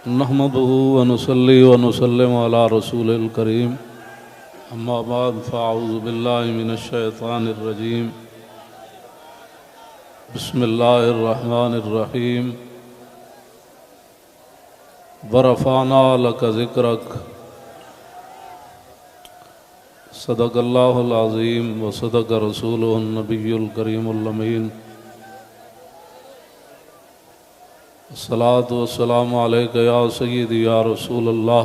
نحمده ونصلي ونسلم على رسول الكريم اما بعد فاعوذ بالله من الشيطان الرجيم بسم الله الرحمن الرحيم ورفعنا لك ذكرك صدق الله العظيم وصدق رسوله النبي الكريم الأمين الصلاة والسلام عليك يا سيدي يا رسول الله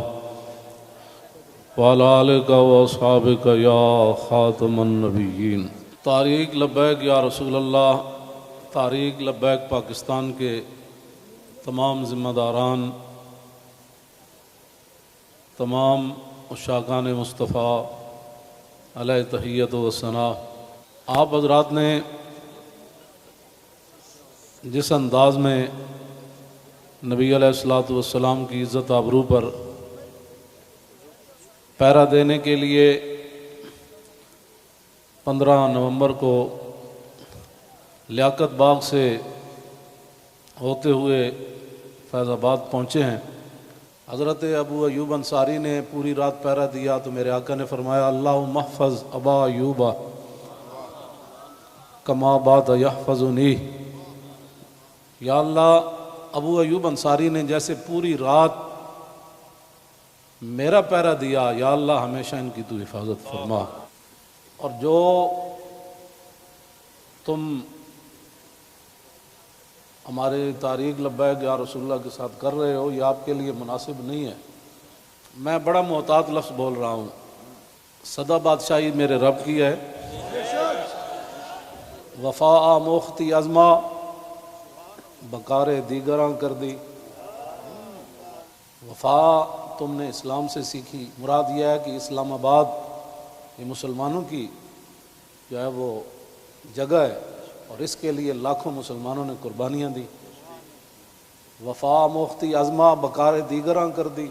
وعلى آلك وأصحابك يا خاتم النبيين۔ تحریک لبیک یا رسول اللہ، تحریک لبیک پاکستان کے تمام ذمہ داران، تمام عشاقان مصطفیٰ علیہ تحیت و ثنا، آپ حضرات نے جس انداز میں نبی علیہ الصلوۃ والسلام کی عزت آبرو پر پہرا دینے کے لیے 15 نومبر کو لیاقت باغ سے ہوتے ہوئے فیض آباد پہنچے ہیں، حضرت ابو ایوب انصاری نے پوری رات پہرا دیا تو میرے آقا نے فرمایا اللہم احفظ ابا ایوب کما بات یحفظنی، یا اللہ ابو ایوب انصاری نے جیسے پوری رات میرا پہرا دیا، یا اللہ ہمیشہ ان کی تو حفاظت فرما۔ اور جو تم ہمارے تحریک لبیک یا رسول اللہ کے ساتھ کر رہے ہو، یہ آپ کے لیے مناسب نہیں ہے۔ میں بڑا محتاط لفظ بول رہا ہوں، صدا بادشاہی میرے رب کی ہے، وفا موختی ازما بکار دیگراں کر دی۔ وفا تم نے اسلام سے سیکھی، مراد یہ ہے کہ اسلام آباد یہ مسلمانوں کی جو ہے وہ جگہ ہے اور اس کے لیے لاکھوں مسلمانوں نے قربانیاں دی۔ وفا موختی ازما بکار دیگراں کر دی،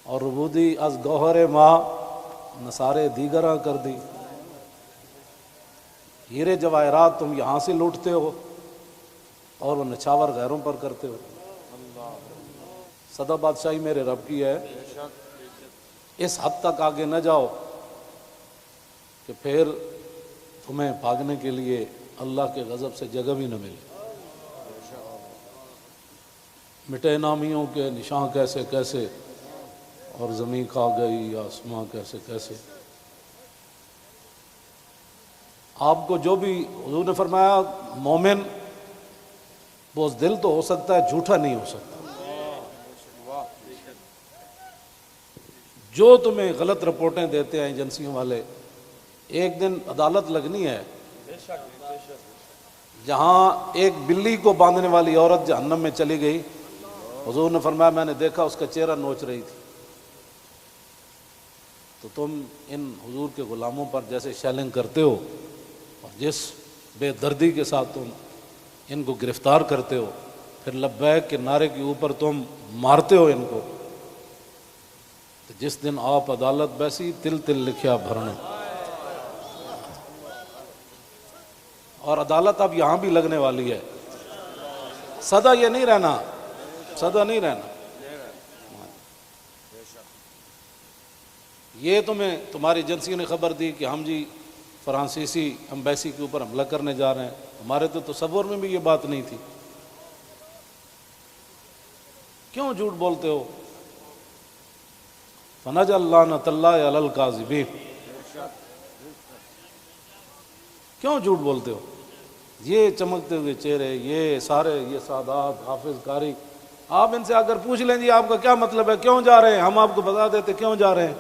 اور ربودی از گوہر ماں نثارے دیگراں کر دی۔ ہیرے جواہرات تم یہاں سے لوٹتے ہو اور وہ نچھاور غیروں پر کرتے ہو۔ صدا بادشاہی میرے رب کی ہے، اس حد تک آگے نہ جاؤ کہ پھر تمہیں بھاگنے کے لیے اللہ کے غضب سے جگہ بھی نہ ملے۔ مٹے نامیوں کے نشان کیسے کیسے، اور زمین کھا گئی آسماں کیسے کیسے۔ آپ کو جو بھی حضور نے فرمایا مومن بزدل تو ہو سکتا ہے، جھوٹا نہیں ہو سکتا۔ جو تمہیں غلط رپورٹیں دیتے ہیں ایجنسیوں والے، ایک دن عدالت لگنی ہے جہاں ایک بلی کو باندھنے والی عورت جہنم میں چلی گئی، حضور نے فرمایا میں نے دیکھا اس کا چہرہ نوچ رہی تھی۔ تو تم ان حضور کے غلاموں پر جیسے شیلنگ کرتے ہو اور جس بے دردی کے ساتھ تم ان کو گرفتار کرتے ہو، پھر لبیک کے نعرے کے اوپر تم مارتے ہو ان کو، تو جس دن آپ عدالت بیسی تل تل لکھیا بھرنے۔ اور عدالت اب یہاں بھی لگنے والی ہے، سدا یہ نہیں رہنا، سدا نہیں رہنا۔ یہ تمہیں تمہاری ایجنسی نے خبر دی کہ ہم جی فرانسیسی امبیسی کے اوپر حملہ کرنے جا رہے ہیں، ہمارے تو تصور میں بھی یہ بات نہیں تھی۔ کیوں جھوٹ بولتے ہو؟ فنجعل لعنۃ اللہ علی الکاذبین، کیوں جھوٹ بولتے ہو؟ یہ چمکتے ہوئے چہرے، یہ سارے، یہ سادات، حافظ قاری، آپ ان سے اگر پوچھ لیں جی آپ کا کیا مطلب ہے، کیوں جا رہے ہیں، ہم آپ کو بتا دیتے کیوں جا رہے ہیں۔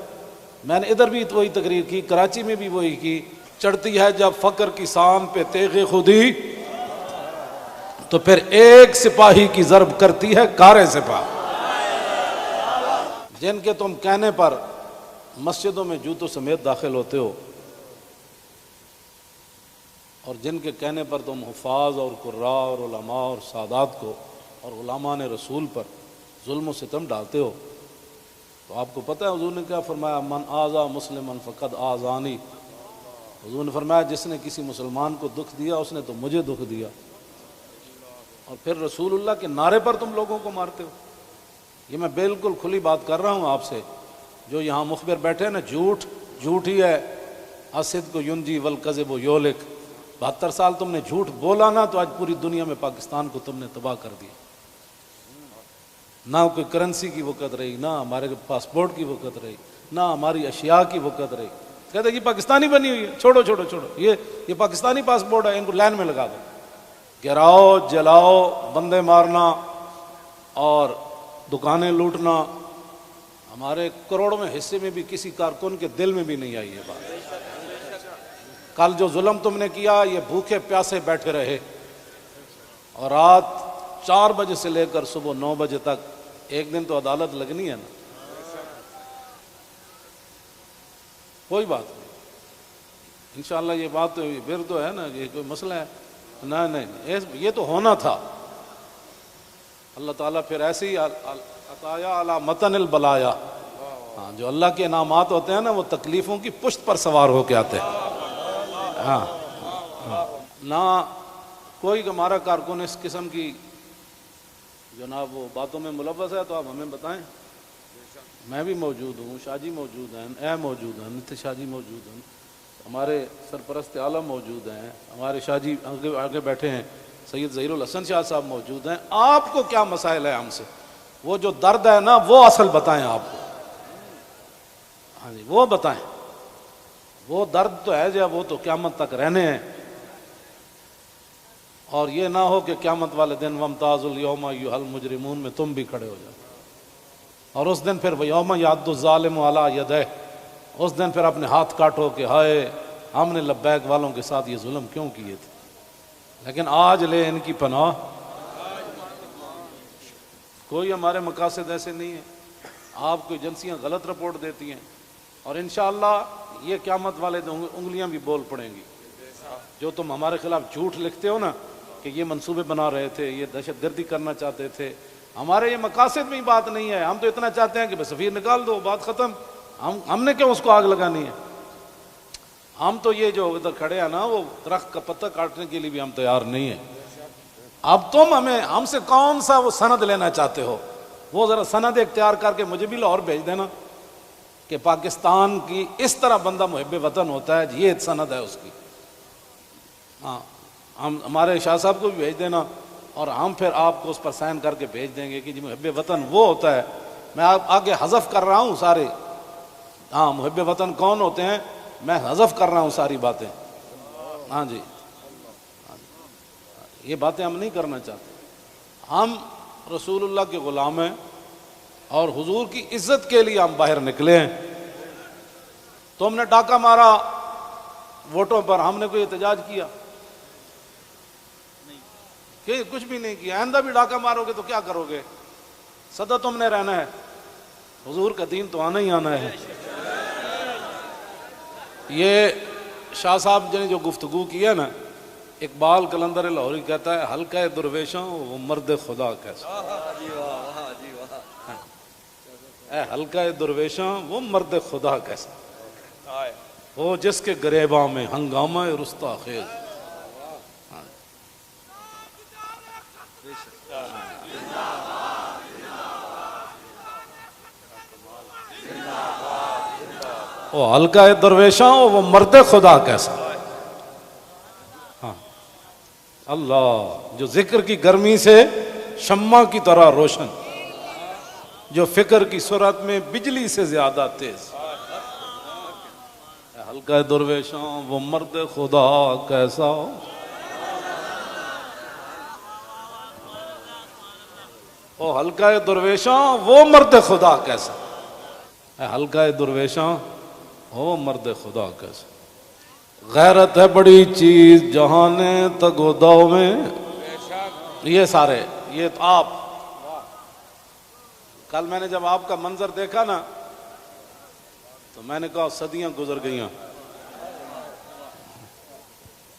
میں نے ادھر بھی وہی تقریر کی، کراچی میں بھی وہی کی۔ چڑھتی ہے جب فقر کی سام پہ تیغ خودی، تو پھر ایک سپاہی کی ضرب کرتی ہے کار سپاہ۔ جن کے تم کہنے پر مسجدوں میں جوتوں سمیت داخل ہوتے ہو، اور جن کے کہنے پر تم حفاظ اور قراء اور علماء اور سادات کو اور غلامان رسول پر ظلم و ستم ڈالتے ہو، تو آپ کو پتہ ہے حضور نے کیا فرمایا، من آذا مسلما فقد آذانی۔ حضور نے فرمایا جس نے کسی مسلمان کو دکھ دیا اس نے تو مجھے دکھ دیا، اور پھر رسول اللہ کے نعرے پر تم لوگوں کو مارتے ہو. یہ میں بالکل کھلی بات کر رہا ہوں آپ سے. جو یہاں مخبر بیٹھے ہیں نا، جھوٹ ہی ہے. الصدق ینجی والکذب یہلک. 72 سال تم نے جھوٹ بولا نا، تو آج پوری دنیا میں پاکستان کو تم نے تباہ کر دیا. نہ کوئی کرنسی کی وقت رہی، نہ ہمارے پاسپورٹ کی وقت رہی، نہ ہماری اشیاء کی وقت رہی. کہتے ہیں یہ پاکستانی بنی ہوئی ہے، چھوڑو چھوڑو چھوڑو، یہ پاکستانی پاسپورٹ ہے، ان کو لائن میں لگا دو. گراؤ، جلاؤ، بندے مارنا اور دکانیں لوٹنا، ہمارے کروڑوں میں حصے میں بھی کسی کارکن کے دل میں بھی نہیں آئی یہ بات. کل جو ظلم تم نے کیا، یہ بھوکے پیاسے بیٹھے رہے اور رات 4 بجے سے لے کر صبح 9 بجے تک. ایک دن تو عدالت لگنی ہے نا. کوئی بات نہیں، انشاءاللہ یہ بات پھر تو ہے نا، یہ کوئی مسئلہ ہے؟ نہیں، یہ تو ہونا تھا. اللہ تعالیٰ پھر ایسے ہی عطایا علی متن البلایا. ہاں، جو اللہ کے انعامات ہوتے ہیں نا، وہ تکلیفوں کی پشت پر سوار ہو کے آتے ہیں. ہاں، نہ کوئی ہمارا کارکن اس قسم کی جناب وہ باتوں میں ملوث ہے تو آپ ہمیں بتائیں. میں بھی موجود ہوں، شاہ جی موجود ہیں، اے موجود ہیں، نت شاہ جی موجود ہیں، ہمارے سرپرست عالم موجود ہیں، ہمارے شاہ جی آگے بیٹھے ہیں، سید ظہیر الحسن شاہ صاحب موجود ہیں. آپ کو کیا مسائل ہے ہم سے؟ وہ جو درد ہے نا، وہ اصل بتائیں آپ کو. ہاں جی، وہ بتائیں. وہ درد تو ہے جب، وہ تو قیامت تک رہنے ہیں. اور یہ نہ ہو کہ قیامت والے دن وامتاز الیوم ایھا المجرمون میں تم بھی کھڑے ہو جاؤ. اور اس دن پھر یوم یعض الظالم علی یدیہ، اس دن پھر اپنے ہاتھ کاٹو کہ ہائے ہم نے لبیک والوں کے ساتھ یہ ظلم کیوں کیے تھے. لیکن آج لے ان کی پناہ. کوئی ہمارے مقاصد ایسے نہیں ہیں. آپ کو ایجنسیاں غلط رپورٹ دیتی ہیں اور انشاءاللہ یہ قیامت والے دن انگلیاں بھی بول پڑیں گی. جو تم ہمارے خلاف جھوٹ لکھتے ہو نا کہ یہ منصوبے بنا رہے تھے، یہ دہشت گردی کرنا چاہتے تھے، ہمارے یہ مقاصد میں ہی بات نہیں ہے. ہم تو اتنا چاہتے ہیں کہ بس سفیر نکال دو، بات ختم. ہم نے کیوں اس کو آگ لگانی ہے؟ ہم تو یہ جو ادھر کھڑے ہیں نا، وہ درخت کا پتہ کاٹنے کے لیے بھی ہم تیار نہیں ہیں. اب تم ہم سے کون سا وہ سند لینا چاہتے ہو؟ وہ ذرا سند اختیار کر کے مجھے بھی لاہور بھیج دینا کہ پاکستان کی اس طرح بندہ محب وطن ہوتا ہے، یہ سند ہے اس کی. ہاں، ہمارے شاہ صاحب کو بھی بھیج دینا اور ہم پھر آپ کو اس پر سائن کر کے بھیج دیں گے کہ جی محب وطن وہ ہوتا ہے. میں آگے حذف کر رہا ہوں سارے. ہاں، محب وطن کون ہوتے ہیں میں حذف کر رہا ہوں ساری باتیں. ہاں جی، یہ باتیں ہم نہیں کرنا چاہتے. ہم رسول اللہ کے غلام ہیں اور حضور کی عزت کے لیے ہم باہر نکلے ہیں. تم نے ڈاکہ مارا ووٹوں پر، ہم نے کوئی احتجاج کیا؟ کہ کچھ بھی نہیں کیا. آئندہ بھی ڈاکہ مارو گے تو کیا کرو گے؟ سدا تم نے رہنا ہے. حضور کا دین تو آنا ہی آنا ہے. یہ شاہ صاحب نے جو گفتگو کی ہے نا، اقبال قلندر لاہوری کہتا ہے حلقہ درویشوں وہ مرد خدا کیسا. اے حلقہ درویشوں وہ مرد خدا کیسا، وہ جس کے گریباں میں ہنگامہ رستا خیز. وہ حلقہ درویشاں وہ مرد خدا کیسا. ہاں، اللہ جو ذکر کی گرمی سے شمع کی طرح روشن، جو فکر کی سرعت میں بجلی سے زیادہ تیز. حلقہ درویشاں وہ مرد خدا کیسا. وہ حلقہ درویشاں وہ مرد خدا کیسا. حلقہ درویشاں وہ مرد خدا کیسا. غیرت ہے بڑی چیز جہان تگودو میں. یہ سارے یہ تو آپ کل میں نے جب آپ کا منظر دیکھا نا تو میں نے کہا صدیاں گزر گئیں.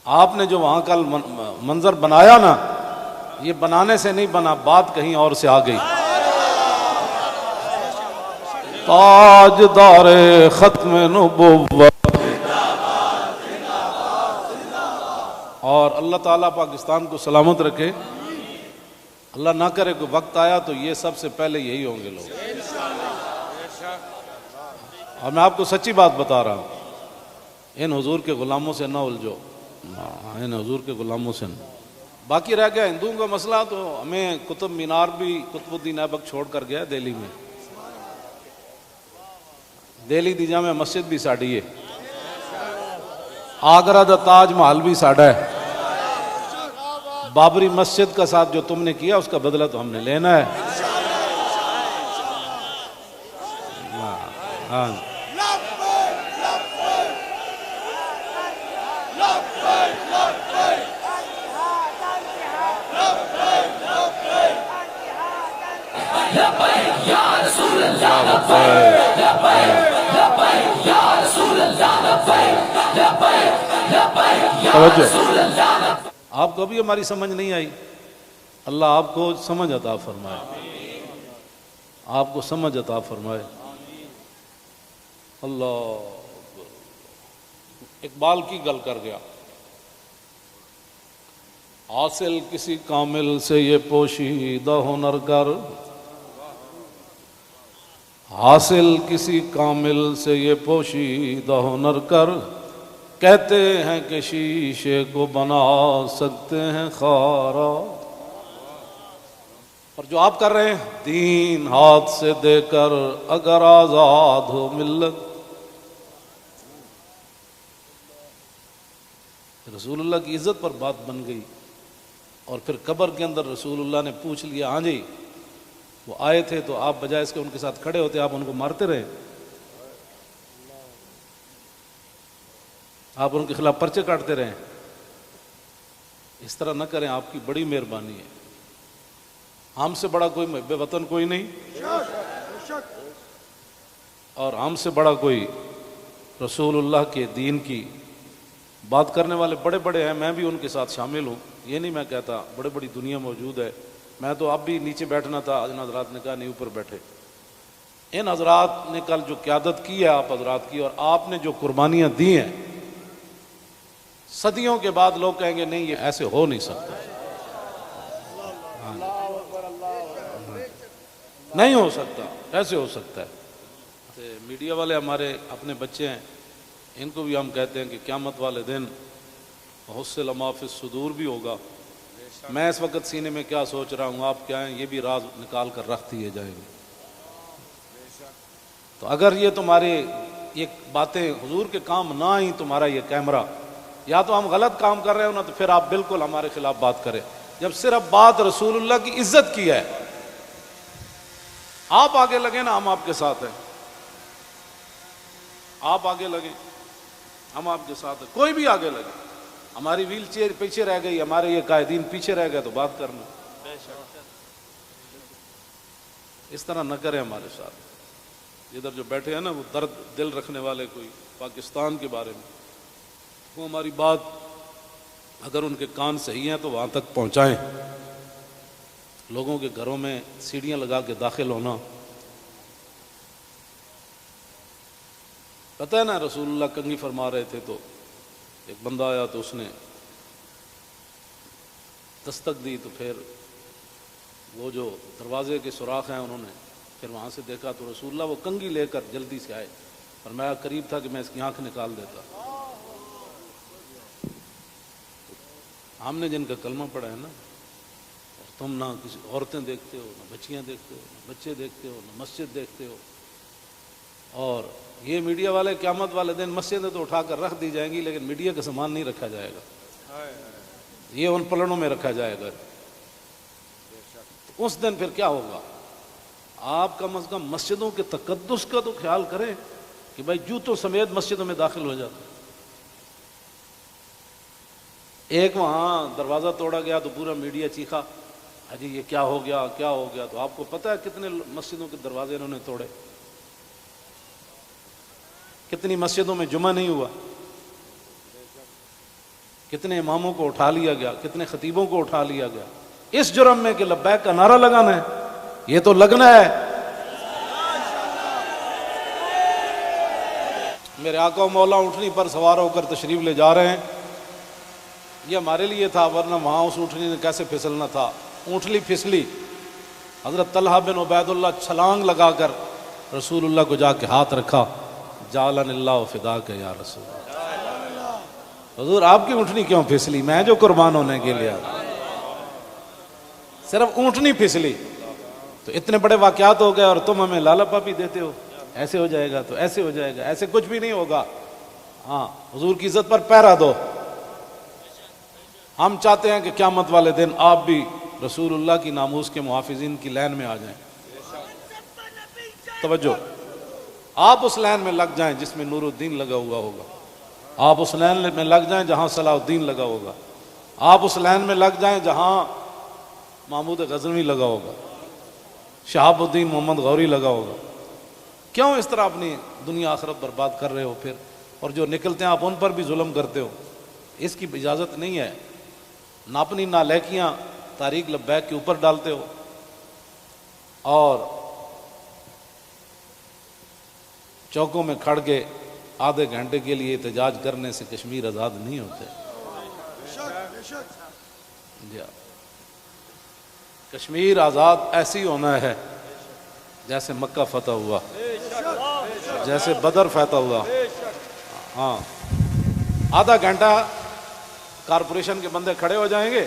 آپ نے جو وہاں کل منظر بنایا نا، یہ بنانے سے نہیں بنا، بات کہیں اور سے آ گئی. تاجدار ختم نبوت، اور اللہ تعالیٰ پاکستان کو سلامت رکھے. اللہ نہ کرے کوئی وقت آیا تو یہ سب سے پہلے یہی ہوں گے لوگ. اور میں آپ کو سچی بات بتا رہا ہوں، ان حضور کے غلاموں سے نہ الجھو، ان حضور کے غلاموں سے نہ. باقی رہ گیا ہندوؤں کا مسئلہ، تو ہمیں قطب مینار بھی قطب الدین ایبک چھوڑ کر گیا دہلی میں. دہلی دی جامع مسجد بھی ساڑی ہے، آگرہ دا تاج محل بھی ساڑا ہے. بابری مسجد کا ساتھ جو تم نے کیا اس کا بدلہ تو ہم نے لینا ہے. ہاں آپ کو ابھی ہماری سمجھ نہیں آئی، اللہ آپ کو سمجھ عطا فرمائے، آپ کو سمجھ عطا فرمائے. اللہ اقبال کی گل کر گیا، حاصل کسی کامل سے یہ پوشیدہ ہنر کر، حاصل کسی کامل سے یہ پوشیدہ ہنر کر، کہتے ہیں کہ شیشے کو بنا سکتے ہیں خارا. اور جو آپ کر رہے ہیں، دین ہاتھ سے دے کر اگر آزاد ہو ملت. رسول اللہ کی عزت پر بات بن گئی، اور پھر قبر کے اندر رسول اللہ نے پوچھ لیا، ہاں جی وہ آئے تھے تو آپ بجائے اس کے ان کے ساتھ کھڑے ہوتے، آپ ان کو مارتے رہے، آپ ان کے خلاف پرچے کاٹتے رہے. اس طرح نہ کریں، آپ کی بڑی مہربانی ہے. ہم سے بڑا کوئی محب وطن کوئی نہیں، اور ہم سے بڑا کوئی رسول اللہ کے دین کی بات کرنے والے بڑے بڑے ہیں. میں بھی ان کے ساتھ شامل ہوں، یہ نہیں میں کہتا، بڑے بڑی دنیا موجود ہے. میں تو اب بھی نیچے بیٹھنا تھا، ان حضرات نے کہا نہیں اوپر بیٹھے. ان حضرات نے کل جو قیادت کی ہے آپ حضرات کی، اور آپ نے جو قربانیاں دی ہیں، صدیوں کے بعد لوگ کہیں گے نہیں یہ ایسے ہو نہیں سکتا، نہیں ہو سکتا، ایسے ہو سکتا ہے. میڈیا والے ہمارے اپنے بچے ہیں، ان کو بھی ہم کہتے ہیں کہ قیامت والے دن حصل ما فی الصدور بھی ہوگا. میں اس وقت سینے میں کیا سوچ رہا ہوں، آپ کیا ہیں، یہ بھی راز نکال کر رکھ دیے جائیں گے. تو اگر یہ تمہارے یہ باتیں حضور کے کام نہ آئیں، تمہارا یہ کیمرہ، یا تو ہم غلط کام کر رہے ہو نا، تو پھر آپ بالکل ہمارے خلاف بات کریں. جب صرف بات رسول اللہ کی عزت کی ہے، آپ آگے لگے نا، ہم آپ کے ساتھ ہیں. آپ آگے لگے، ہم آپ کے ساتھ ہیں. کوئی بھی آگے لگے، ہماری ویل چیئر پیچھے رہ گئی، ہمارے یہ قائدین پیچھے رہ گئے، تو بات کرنا. اس طرح نہ کریں ہمارے ساتھ. ادھر جو بیٹھے ہیں نا، وہ درد دل رکھنے والے کوئی پاکستان کے بارے میں، وہ ہماری بات اگر ان کے کان صحیح ہیں تو وہاں تک پہنچائیں. لوگوں کے گھروں میں سیڑھیاں لگا کے داخل ہونا، پتہ ہے نا رسول اللہ کنگھی فرما رہے تھے تو ایک بندہ آیا تو اس نے دستک دی، تو پھر وہ جو دروازے کے سوراخ ہیں انہوں نے پھر وہاں سے دیکھا تو رسول اللہ وہ کنگھی لے کر جلدی سے آئے، اور میں قریب تھا کہ میں اس کی آنکھ نکال دیتا. ہم نے جن کا کلمہ پڑھا ہے نا، اور تم نہ کسی عورتیں دیکھتے ہو، نہ بچیاں دیکھتے ہو، نہ بچے دیکھتے ہو، نہ مسجد دیکھتے ہو. اور یہ میڈیا والے قیامت والے دن مسجدیں تو اٹھا کر رکھ دی جائیں گی، لیکن میڈیا کا سامان نہیں رکھا جائے گا، یہ ان پلڑوں میں رکھا جائے گا. اس دن پھر کیا ہوگا؟ آپ کم از کم مسجدوں کے تقدس کا تو خیال کریں کہ بھائی جوتوں سمیت مسجدوں میں داخل ہو جاتے. ایک وہاں دروازہ توڑا گیا تو پورا میڈیا چیخا، حجی یہ کیا ہو گیا، کیا ہو گیا. تو آپ کو پتہ ہے کتنے مسجدوں کے دروازے انہوں نے توڑے، کتنی مسجدوں میں جمعہ نہیں ہوا، کتنے اماموں کو اٹھا لیا گیا، کتنے خطیبوں کو اٹھا لیا گیا، اس جرم میں کہ لبیک کا نعرہ لگانا ہے. یہ تو لگنا ہے. میرے آقا و مولا اونٹنی پر سوار ہو کر تشریف لے جا رہے ہیں. یہ ہمارے لیے تھا، ورنہ وہاں اس اونٹنی نے کیسے پھسلنا تھا. اونٹلی پھسلی، حضرت طلحہ بن عبید اللہ چھلانگ لگا کر رسول اللہ کو جا کے ہاتھ رکھا، جعلن اللہ فداک یا رسول اللہ، حضور آپ کی اونٹنی کیوں پھسلی؟ میں جو قربان ہونے کے لیے صرف اونٹنی پھسلی تو اتنے بڑے واقعات ہو گئے، اور تم ہمیں لالا پاپی دیتے ہو، ایسے ہو جائے گا تو ایسے ہو جائے گا، ایسے کچھ بھی نہیں ہوگا۔ ہاں، حضور کی عزت پر پہرا دو۔ ہم چاہتے ہیں کہ قیامت والے دن آپ بھی رسول اللہ کی ناموس کے محافظین کی لائن میں آ جائیں۔ توجہ، آپ اس لائن میں لگ جائیں جس میں نور الدین لگا ہوا ہوگا، آپ اس لائن میں لگ جائیں جہاں صلاح الدین لگا ہوگا، آپ اس لائن میں لگ جائیں جہاں محمود غزنوی لگا ہوگا، شہاب الدین محمد غوری لگا ہوگا۔ کیوں اس طرح اپنی دنیا آخرت برباد کر رہے ہو پھر؟ اور جو نکلتے ہیں آپ ان پر بھی ظلم کرتے ہو، اس کی اجازت نہیں ہے۔ نہ اپنی نالائکیاں تاریخ لبیک کے اوپر ڈالتے ہو، اور چوکوں میں کھڑ کے آدھے گھنٹے کے لیے احتجاج کرنے سے کشمیر آزاد نہیں ہوتے۔ کشمیر آزاد ایسی ہونا ہے جیسے مکہ فتح ہوا، جیسے بدر فتح ہوا۔ ہاں، آدھا گھنٹہ کارپوریشن کے بندے کھڑے ہو جائیں گے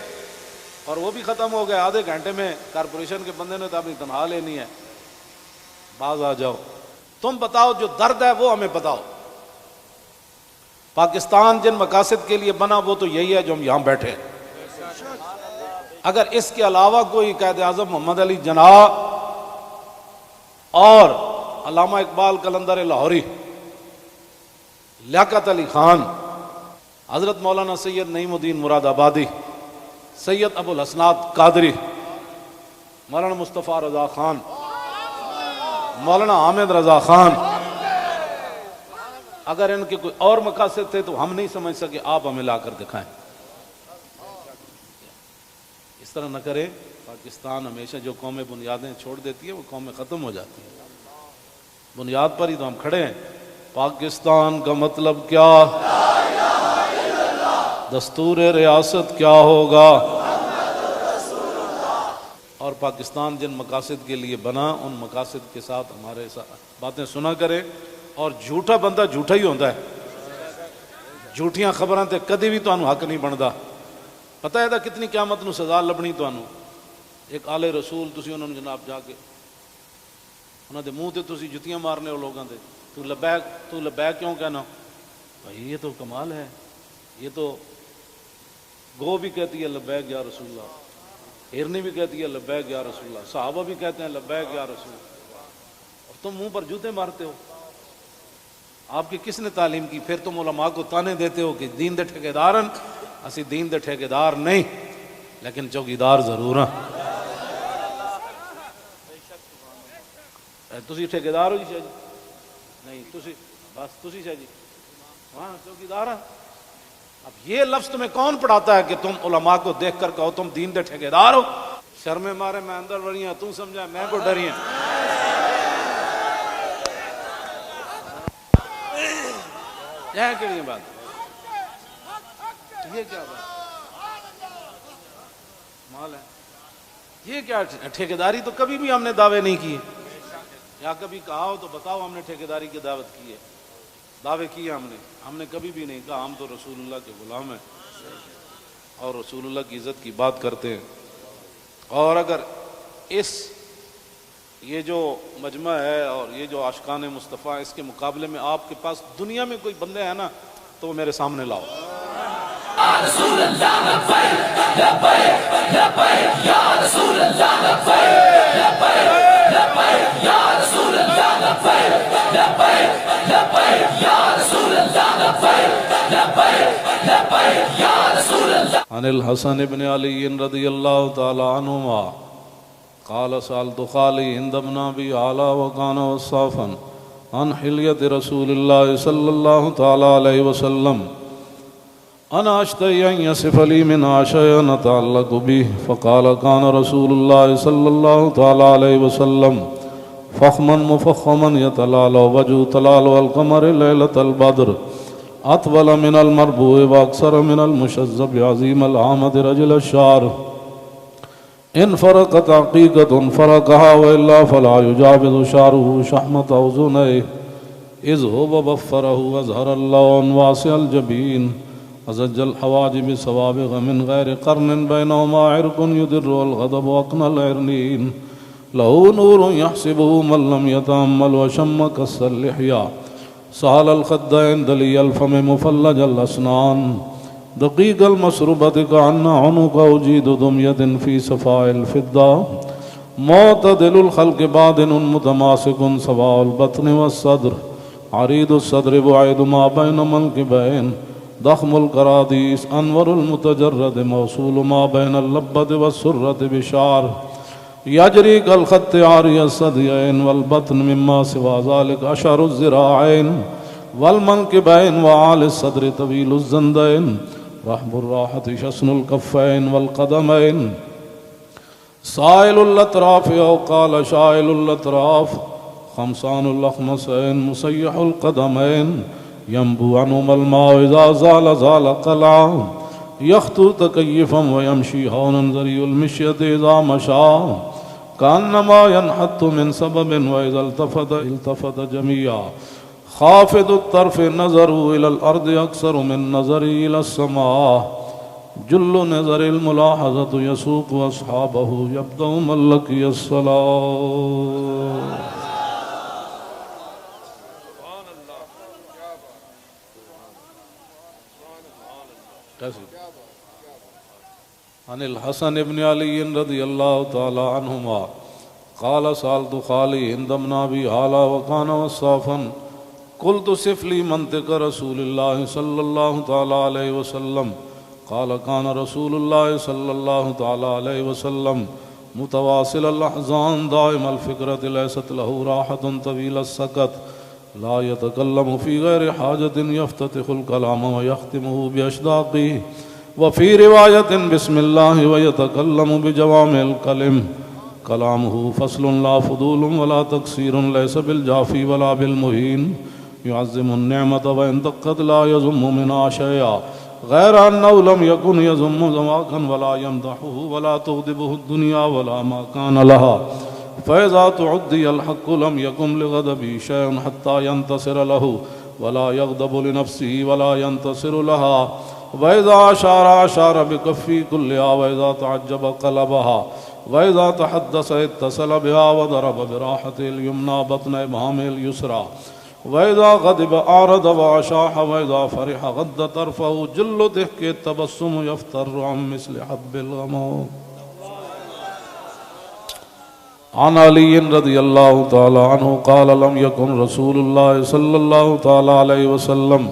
اور وہ بھی ختم ہو گئے، آدھے گھنٹے میں کارپوریشن کے بندے نے تو اپنی تنخواہ لینی ہے، باز آ جاؤ۔ تم بتاؤ جو درد ہے وہ ہمیں بتاؤ۔ پاکستان جن مقاصد کے لیے بنا وہ تو یہی ہے جو ہم یہاں بیٹھے ہیں۔ اگر اس کے علاوہ کوئی قائد اعظم محمد علی جناح اور علامہ اقبال قلندر لاہوری، لیاقت علی خان، حضرت مولانا سید نعیم الدین مراد آبادی، سید ابو الحسنات قادری، مولانا مصطفیٰ رضا خان، مولانا حامد رضا خان، اگر ان کے کوئی اور مقاصد تھے تو ہم نہیں سمجھ سکے، آپ ہمیں لا کر دکھائیں۔ اس طرح نہ کریں۔ پاکستان ہمیشہ جو قومیں بنیادیں چھوڑ دیتی ہیں وہ قومیں ختم ہو جاتی ہیں۔ بنیاد پر ہی تو ہم کھڑے ہیں۔ پاکستان کا مطلب کیا؟ دستور ریاست کیا ہوگا؟ اور پاکستان جن مقاصد کے لیے بنا ان مقاصد کے ساتھ ہمارے باتیں سنا کرے۔ اور جھوٹا بندہ جھوٹا ہی ہوتا ہے، جھوٹیاں خبراں تے کدی بھی تانوں حق نہیں بندا۔ پتہ ہے کتنی قیامت نو سزا لبنی تانوں۔ ایک آل رسول تسی انہوں نے جناب جا کے انہوں دے منہ تے تسی جتیاں مارنے ہو لوگاں دے، تو لبیک کیوں کہنا؟ بھائی یہ تو کمال ہے، یہ تو گو بھی کہتی ہے لبیک یا رسول اللہ، ہرنی بھی کہتی ہے لبیک یا رسول اللہ، صحابہ بھی کہتے ہیں لبیک یا رسول اللہ، اور تم منہ پر جوتے مارتے ہو۔ آپ کی کس نے تعلیم کی؟ پھر تم علماء کو تانے دیتے ہو کہ دین دے ٹھیکیدارن، اسی دین دے ٹھیکیدار نہیں لیکن چوکیدار ضرور ہیں۔ تسی ٹھیکیدار ہو جی شاہ جی؟ نہیں، تسی بس تسی شاہ جی ہاں چوکیدار ہیں۔ اب یہ لفظ تمہیں کون پڑھاتا ہے کہ تم علماء کو دیکھ کر کہو تم دین دے ٹھیکیدار ہو؟ شرم مارے میں اندر بڑی ہوں، تم سمجھا میں کو ڈری ہیں۔ یہ کیڑی بات؟ یہ کیا بات مال ہے؟ یہ کیا ٹھیکیداری؟ تو کبھی بھی ہم نے دعوے نہیں کیے، یا کبھی کہا ہو تو بتاؤ ہم نے ٹھیکیداری کی دعوت کی ہے، دعوے کیے ہم نے کبھی بھی نہیں کہا ہم تو رسول اللہ کے غلام ہیں اور رسول اللہ کی عزت کی بات کرتے ہیں۔ اور اگر یہ جو مجمع ہے اور یہ جو عاشقان مصطفیٰ، اس کے مقابلے میں آپ کے پاس دنیا میں کوئی بندے ہیں نا تو وہ میرے سامنے لاؤ۔ رسول اللہ لبیک لبیک لبیک یا رسول اللہ لبیک لبیک لبیک یا رسول اللہ لبیک لبیک لبیک یا رسول اللہ لبیک لبیک لبیک یا رسول اللہ۔ عن الحسن بن علی رضی اللہ تعالی عنہما قال سألت خالي عند ابن أبي علا وكان وصافا عن حلية رسول الله صلى الله تعالى عليه وسلم أنا أشتهي أن يصف لي منها شيئا نتعلق به فقال كان رسول الله صلى الله تعالى عليه وسلم فخما مفخما يتلال وجه تلال والقمر ليلة البدر أطول من المربوع وأكثر من المشذب عظيم العامد رجل الشعر إن فرقت عقيقة فرقها وإلا فلا يجاوز شعره شحمة أذنيه إذ هو بفره وأزهر اللون واسع الجبين أزج الحواجب سوابغ من غير قرن بينهما عرق يدر والغضب أقنى العرنين له نور يحسبه من لم يتأمل وشم كس اللحية سهل الخدين دلي الفم مفلج الأسنان دقيق المسربة كأن عنق أجيد دمية في صفاء الفضة معتدل الخلق بادن متماسك سواء البطن والصدر عريض الصدر بعيد ما بين منكبين ضخم الكراديس أنور المتجرد موصول ما بين اللبة والسرة بشعر يجري كالخط عاري الثديين والبطن مما سوى ذلك أشعر الذراعين والمنكبين وعالي الصدر طويل الزندين رحب الراحة شسن الكفين والقدمين سائل الأطراف أو قال شائل الأطراف خمسان الأخمسين مسيح القدمين ينبو عنهما الماء إذا زال زال قلعا يخطو تكيفا ويمشي هونا ذري المشية إذا مشى كأنما ينحط من سبب وإذا التفت جميعا خافض الطرف نظره إلى الأرض أكثر من نظره إلى السماء جل نظر الملاحظة يسوق أصحابه يبدأ من لقي الصلاة. عن الحسن بن علي رضي الله تعالى عنهما قال سألت خالي هند بن أبي هالة وكان وصافا قلت صف لي منطق رسول الله صلى الله تعالى عليه وسلم قال كان رسول الله صلى الله تعالى عليه وسلم متواصل الأحزان دائم الفكرة ليست له راحة طويل السكت لا يتكلم في غير حاجة يفتتح الكلام ويختمه بأشداقه وفي رواية بسم الله ويتكلم بجوامع الكلم كلامه فصل لا فضول ولا تقصير ليس بالجافي ولا بالمهين يعظم النعمة وإن دقت لا يزم منها شيئا غير أنه لم يكن يزم زماكا ولا يمدحه ولا تغضبه الدنيا ولا ما كان لها فإذا تعدي الحق لم يكن لغضبه شيء حتى ينتصر له ولا يغضب لنفسه ولا ينتصر لها وإذا أشار بكفي كلها وإذا تعجب قلبها وإذا تحدث اتصل بها وضرب براحته اليمنى بطن إبهامه اليسرى وإذا غضب أعرض وأشاح وإذا فرح غض طرفه جل ضحك التبسم يفتر عن مثل حب الغمام. عن علي رضي الله تعالى عنه قال لم يكن رسول الله صلى الله تعالى عليه وسلم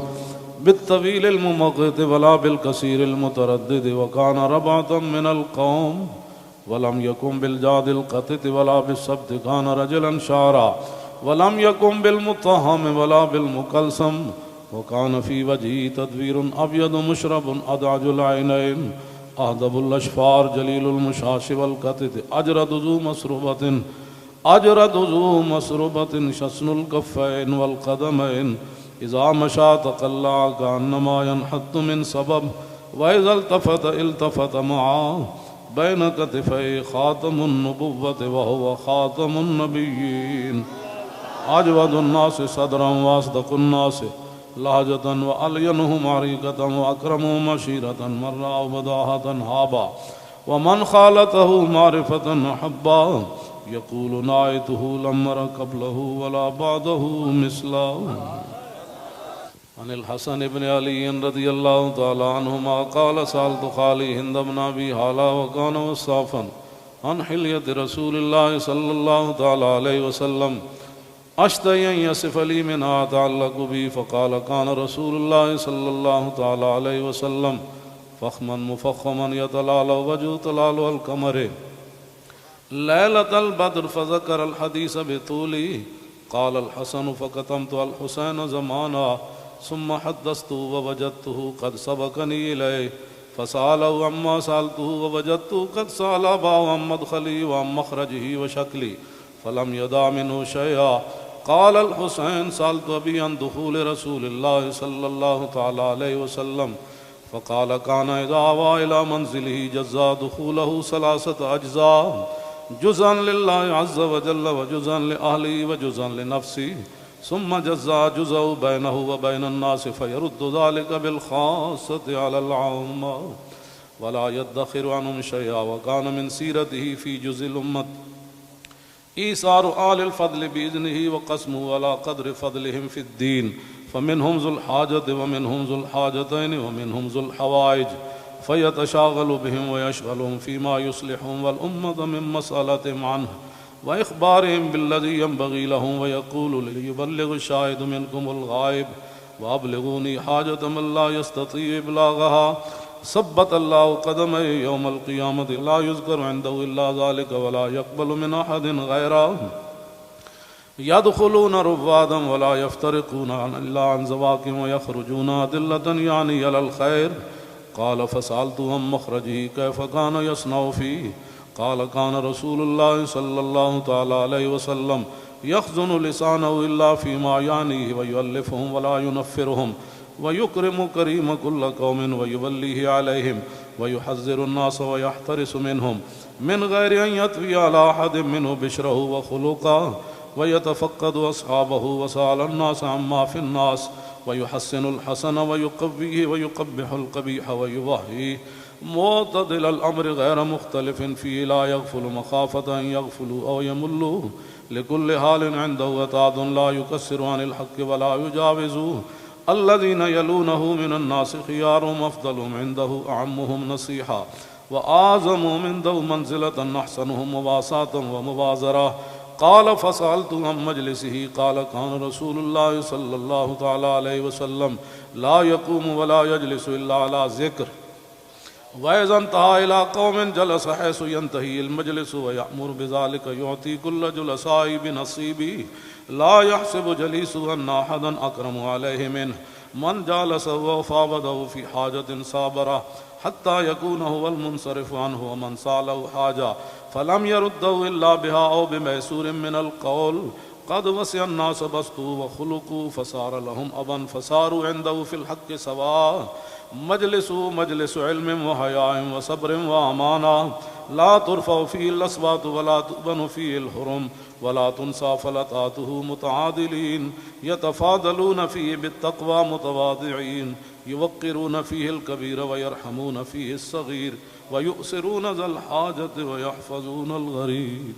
بالطويل الممقت ولا بالكثير المتردد وكان ربعة من القوم ولم يكن بالجاد القتت ولا بالسبت كان رجلا شعرا ولم يكن بالمطهم ولا بالمكلسم وكان في وجهه تدوير أبيض مشرب أدعج العينين أهدب الأشفار جليل المشاش والكتت أجرد ذو مسربة شسن الكفين والقدمين إذا مشى تقلع كأنما ينحط من سبب وإذا التفت معه بين كتفي خاتم النبوة وهو خاتم النبيين أجود الناس صدرا وأصدق الناس لهجة وألينهم عريقة وأكرمهم عشيرة مرة وبداهة هابا ومن خالته معرفة أحبا يقول نايته لم أر قبله ولا بعده مثله. عن الحسن بن علي رضي الله تعالى عنهما قال سألت خالي هند بن أبي هالة وكان وصافا عن حلية رسول الله صلى الله تعالى عليه وسلم أشتهي أن يصف لي منها تعلق بي فقال كان رسول الله صلى الله تعالى عليه وسلم فخما مفخما يتلال وجه تلال القمر ليلة البدر فذكر الحديث بطوله قال الحسن فكتمت الحسين زمانا ثم حدثته ووجدته قد سبقني إليه فسأله عما سألته ووجدته قد سأل أباه عن مدخلي وعن مخرجه وشكلي فلم يدع منه شيئا. قال الحسين سألت أبي عن دخول رسول الله صلى الله تعالى عليه وسلم فقال كان إذا آوى إلى منزله جزا دخوله 3 أجزاء، جزءا لله عز وجل وجزءا لأهله وجزءا لنفسه، ثم جزا جزء بينه وبين الناس فيرد ذلك بالخاصة على العامة ولا يدخر عنهم شيئا. وكان من سيرته في جزء الأمة إيثار آل الفضل بإذنه وقسمه على قدر فضلهم في الدين، فمنهم ذو الحاجة ومنهم ذو الحاجتين ومنهم ذو الحوائج، فيتشاغل بهم ويشغلهم فيما يصلحهم والأمة من مسألتهم عنه وإخبارهم بالذي ينبغي لهم، ويقول ليبلغ الشاهد منكم الغائب وأبلغوني حاجة من لا يستطيع إبلاغها. ثبت الله قدمه يوم القيامة لا يذكر عنده إلا ذلك ولا يقبل من أحد غيره. يدخلون رفادا ولا يفترقون إلا عن زواكم ويخرجون أدلة يعني على الخير. قال فسألت عن مخرجه كيف كان يصنع فيه؟ قال كان رسول الله صلى الله تعالى عليه وسلم يخزن لسانه إلا فيما يعنيه ويؤلفهم ولا ينفرهم ويكرم كريم كل قوم ويوليه عليهم ويحذر الناس ويحترس منهم من غير أن يطوي على أحد منه بشره وخلقه ويتفقد أصحابه وسأل الناس عما في الناس ويحسن الحسن ويقويه ويقبح القبيح ويوهيه معتدل الأمر غير مختلف فيه لا يغفل مخافة أن يغفلوا أو يملوا لكل حال عنده وتعد لا يكسر عن الحق ولا يجاوزوه. الذين يلونه من الناس خيارهم أفضلهم عنده أعمهم نصيحة وأعظمهم عنده منزلة أحسنهم مواساة ومبازرة. قال فسألت عن مجلسه قال كان رسول الله صلى الله تعالى عليه وسلم لا يقوم ولا يجلس إلا على ذكر، وإذا انتهى إلى قوم جلس حيث ينتهي المجلس ويأمر بذلك يعطي كل جلساء بنصيبه لا يحسب جليسه أن أحدا أكرم عليه منه. من جالسه وفاوضه في حاجة صابره حتى يكون هو المنصرف عنه، ومن سأله حاجة فلم يرده إلا بها أو بميسور من القول قد وسع الناس بسطوا وخلقوا فصار لهم أبا فصاروا عنده في الحق سواء. مجلس علم وحياء وصبر وأمانة لا ترفع فيه الأصوات ولا تؤبن فيه الحرم ولا تنسى فلتاته متعادلين يتفاضلون فيه بالتقوى متواضعين يوقرون فيه الكبير ويرحمون فيه الصغير ويؤسرون ذا الحاجة ويحفظون الغريب.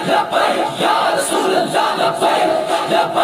لبيك يا رسول الله لبيك لبيك